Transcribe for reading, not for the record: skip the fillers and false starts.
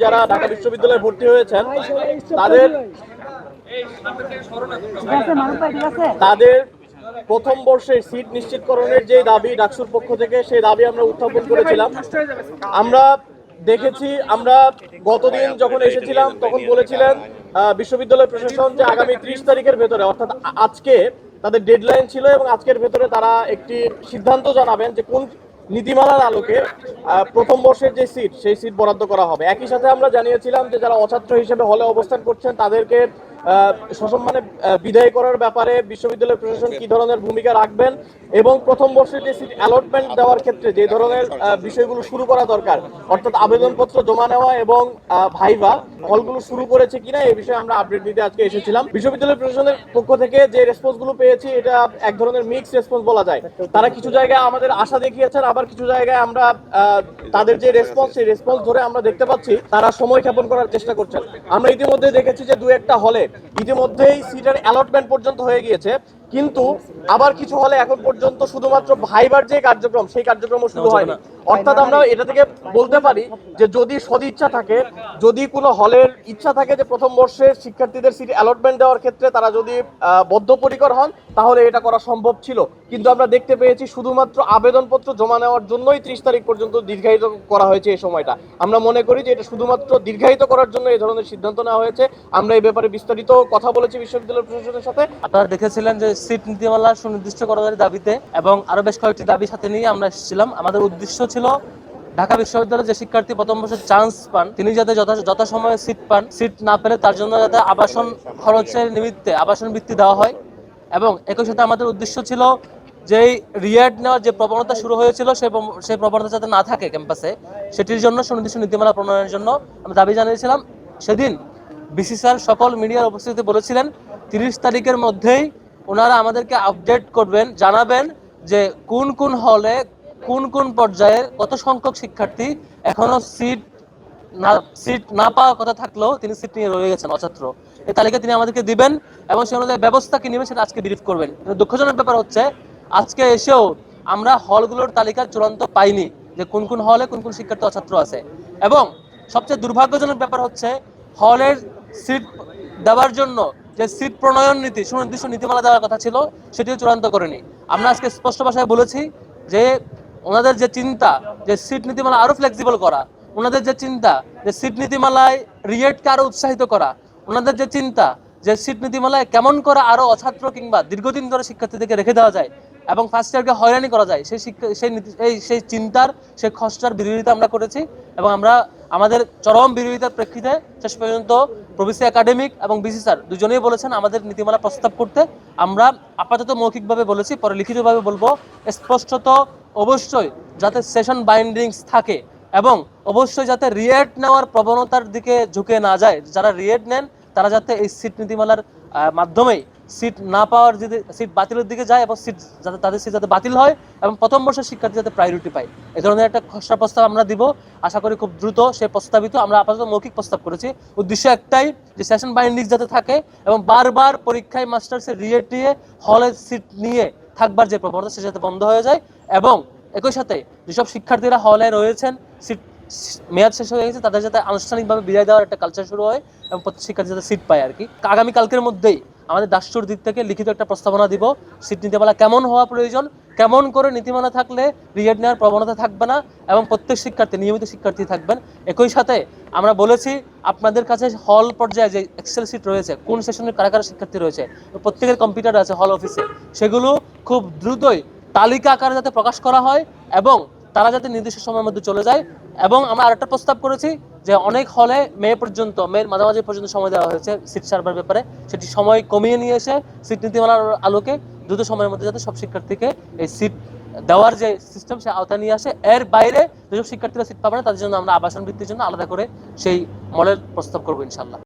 যারা ঢাকা বিশ্ববিদ্যালয়ে ভর্তি হয়েছেন তাদের তাদের প্রথম বর্ষের সিট নিশ্চিতকরণের যে দাবি ডাকসুর পক্ষ থেকে সেই দাবি আমরা উত্থাপন করেছিলাম। আমরা দেখেছি, আমরা গতদিন যখন এসেছিলাম তখন বলেছিলেন বিশ্ববিদ্যালয় প্রশাসন যে আগামী 30 তারিখের ভেতরে, অর্থাৎ আজকে তাদের ডেডলাইন ছিল এবং আজকের ভেতরে তারা একটি সিদ্ধান্ত জানাবেন যে কোন নীতিমালার আলোকে প্রথম বর্ষের যে সিট সেই সিট বরাদ্দ করা হবে। একই সাথে আমরা জানিয়েছিলাম যে যারা অছাত্র হিসেবে হলে অবস্থান করছেন তাদেরকে সসম্মানে বিদায় করার ব্যাপারে বিশ্ববিদ্যালয় প্রশাসন কি ধরনের ভূমিকা রাখবেন এবং প্রথম বর্ষের যে সিট অ্যালটমেন্ট দেওয়ার ক্ষেত্রে যে ধরনের বিষয়গুলো শুরু করা দরকার, অর্থাৎ আবেদনপত্র জমা নেওয়া এবং ভাইভা হলগুলো শুরু করেছে কিনা এই বিষয়ে আমরা আপডেট দিতে আজকে এসেছিলাম। বিশ্ববিদ্যালয় প্রশাসনের পক্ষ থেকে যে রেসপন্সগুলো পেয়েছি এটা এক ধরনের মিক্স রেসপন্স বলা যায়। তারা কিছু জায়গায় আমাদের আশা দেখিয়েছেন, আবার কিছু জায়গায় আমরা তাদের যে রেসপন্স সেই রেসপন্স ধরে আমরা দেখতে পাচ্ছি তারা সময় ক্ষেপণ করার চেষ্টা করছেন। আমরা ইতিমধ্যে দেখেছি যে দু একটা হলে ইতিমধ্যেই সিটের অ্যালটমেন্ট পর্যন্ত হয়ে গিয়েছে, কিন্তু আবার কিছু হলে এখন পর্যন্ত শুধুমাত্র ভাইবার যে কার্যক্রম সেই কার্যক্রমও শুরু হয়নি। অর্থাৎ আমরা এটা থেকে বলতে পারি যে যদি সদিচ্ছা থাকে, যদি কোনো হলের ইচ্ছা থাকে যে প্রথম বর্ষের শিক্ষার্থীদের সিট অ্যালটমেন্ট দেওয়ার ক্ষেত্রে তারা যদি বদ্ধপরিকর হন তাহলে এটা করা সম্ভব ছিল। কিন্তু আমরা দেখতে পেয়েছি শুধুমাত্র আবেদনপত্র জমা নেওয়ার জন্যই 30 তারিখ পর্যন্ত দীর্ঘায়িত করা হয়েছে এই সময়টা। আমরা মনে করি যে এটা শুধুমাত্র দীর্ঘায়িত করার জন্য এই ধরনের সিদ্ধান্ত নেওয়া হয়েছে। আমরা এই ব্যাপারে বিস্তারিত কথা বলেছি বিশ্ববিদ্যালয় প্রশাসনের সাথে। আপনারা দেখেছিলেন যে সিট নীতিমালা সুনির্দিষ্টকরণের দাবিতে এবং আরো বেশ কয়েকটি দাবি সাথে নিয়ে আমরা এসেছিলাম। আমাদের উদ্দেশ্য ছিল ঢাকা বিশ্ববিদ্যালয়ের যে শিক্ষার্থী প্রথম বর্ষের চান্স পান তিনি যাতে যথাসময়ে সিট পান, সিট না পেলে তার জন্য যাতে আবাসন খরচের নিমিত্তে আবাসন বৃত্তি দেওয়া হয়। এবং একই সাথে আমাদের উদ্দেশ্য ছিল যেই রিয়াড নেওয়ার যে প্রবণতা শুরু হয়েছিল সেই প্রবণতা যাতে না থাকে ক্যাম্পাসে, সেটির জন্য সুনির্দিষ্ট নীতিমালা প্রণয়নের জন্য আমরা দাবি জানিয়েছিলাম। সেদিন বিসি স্যার সকল মিডিয়ার উপস্থিতিতে বলেছিলেন 30 তারিখের মধ্যেই ওনারা আমাদেরকে আপডেট করবেন, জানাবেন যে কোন কোন হলে কোন কোন পর্যায়ে কত সংখ্যক শিক্ষার্থী এখনো সিট না পাওয়ার কথা থাকলেও তিনি সিট নিয়ে রয়ে গেছেন অছাত্র। এই তালিকা তিনি আমাদেরকে দিবেন এবং সে অনুযায়ী ব্যবস্থা কি নেবেন সেটা আজকে ব্রিফ করবেন। কিন্তু দুঃখজনক ব্যাপার হচ্ছে আজকে এসেও আমরা হলগুলোর তালিকা চূড়ান্ত পাইনি যে কোন কোন হলে কোন কোন শিক্ষার্থী অছাত্র আছে। এবং সবচেয়ে দুর্ভাগ্যজনক ব্যাপার হচ্ছে হলের সিট দেওয়ার জন্য যে সিট প্রণয়ন নীতি সুনির্দিষ্ট নীতিমালা দেওয়ার কথা ছিল সেটিও চূড়ান্ত করেনি। আমরা আজকে স্পষ্ট ভাষায় বলেছি যে ওনাদের যে চিন্তা যে সিট নীতিমালা আরো ফ্লেক্সিবল করা, ওনাদের যে চিন্তা যে সিট নীতিমালায় রিয়েটকে আরো উৎসাহিত করা, ওনাদের যে চিন্তা যে সিট নীতিমালায় কেমন করে আরো অছাত্র কিংবা দীর্ঘদিন ধরে শিক্ষার্থীদেরকে রেখে দেওয়া যায় এবং ফার্স্ট ইয়ারকে হয়রানি করা যায়, সেই চিন্তার সেই খসড়ার বিরোধিতা আমরা করেছি। এবং আমরা আমাদের চরম বিরোধিতার প্রেক্ষিতে শেষ পর্যন্ত প্রভিসি একাডেমিক এবং বিসি স্যার দুজনেই বলেছেন আমাদের নীতিমালা প্রস্তাব করতে। আমরা আপাতত মৌখিকভাবে বলেছি, পরে লিখিতভাবে বলবো। স্পষ্টত অবশ্যই যাতে সেশন বাইন্ডিংস থাকে এবং অবশ্যই যাতে রিয়েট নেওয়ার প্রবণতার দিকে ঝুঁকে না যায়। যারা রিয়েট নেন তারা যাতে এই সিট নীতিমালার মাধ্যমেই সিট না পাওয়ার যদি সিট বাতিলের দিকে যায় এবং সিট যাতে তাদের সিট যাতে বাতিল হয় এবং প্রথম বর্ষের শিক্ষার্থী যাতে প্রায়োরিটি পায়, এই ধরনের একটা খসড়া প্রস্তাব আমরা দিব। আশা করি খুব দ্রুত সে প্রস্তাবিত, আমরা আপাতত মৌখিক প্রস্তাব করেছি। উদ্দেশ্য একটাই যে সেশন বাইন্ডিংস যাতে থাকে এবং বারবার পরীক্ষায় মাস্টার্সের রিয়েট নিয়ে হলের সিট নিয়ে থাকবার যে প্রবণতা সে যাতে বন্ধ হয়ে যায়। এবং একই সাথে যেসব শিক্ষার্থীরা হলে রয়েছেন সিট মেয়াদ শেষ হয়ে গেছে তাদের যাতে আনুষ্ঠানিকভাবে বিদায় দেওয়ার একটা কালচার শুরু হয় এবং প্রত্যেক শিক্ষার্থী যাতে সিট পায় আর কি। আগামীকালকের মধ্যেই আমাদের ডাকসুর দিক থেকে লিখিত একটা প্রস্তাবনা দিব সিট নীতিমালা কেমন হওয়া প্রয়োজন, কেমন করে নীতিমালা থাকলে রিয়েট নেওয়ার প্রবণতা থাকবে না এবং প্রত্যেক শিক্ষার্থী নিয়মিত শিক্ষার্থী থাকবেন। একই সাথে আমরা বলেছি আপনাদের কাছে হল পর্যায়ে যে এক্সেল সিট রয়েছে, কোন সেশনের কারা কারা শিক্ষার্থী রয়েছে, প্রত্যেকের কম্পিউটার আছে হল অফিসে, সেগুলো খুব দ্রুতই তালিকা আকারে যাতে প্রকাশ করা হয় এবং তারা যাতে নির্দিষ্ট সময়ের মধ্যে চলে যায়। এবং আমরা আরেকটা প্রস্তাব করেছি যে অনেক হলে মেয়ের মাঝামাঝি পর্যন্ত সময় দেওয়া হয়েছে সিট সার্ভার ব্যাপারে, সেটি সময় কমিয়ে নিয়ে এসে সিট নীতিমালার আলোকে দ্রুত সময়ের মধ্যে যাতে সব শিক্ষার্থীকে এই সিট দেওয়ার যে সিস্টেম সে আওতায় নিয়ে আসে। এর বাইরে যেসব শিক্ষার্থীরা সিট পাবে না তাদের জন্য আমরা আবাসন বৃত্তির জন্য আলাদা করে সেই মডেল প্রস্তাব করবো ইনশাল্লাহ।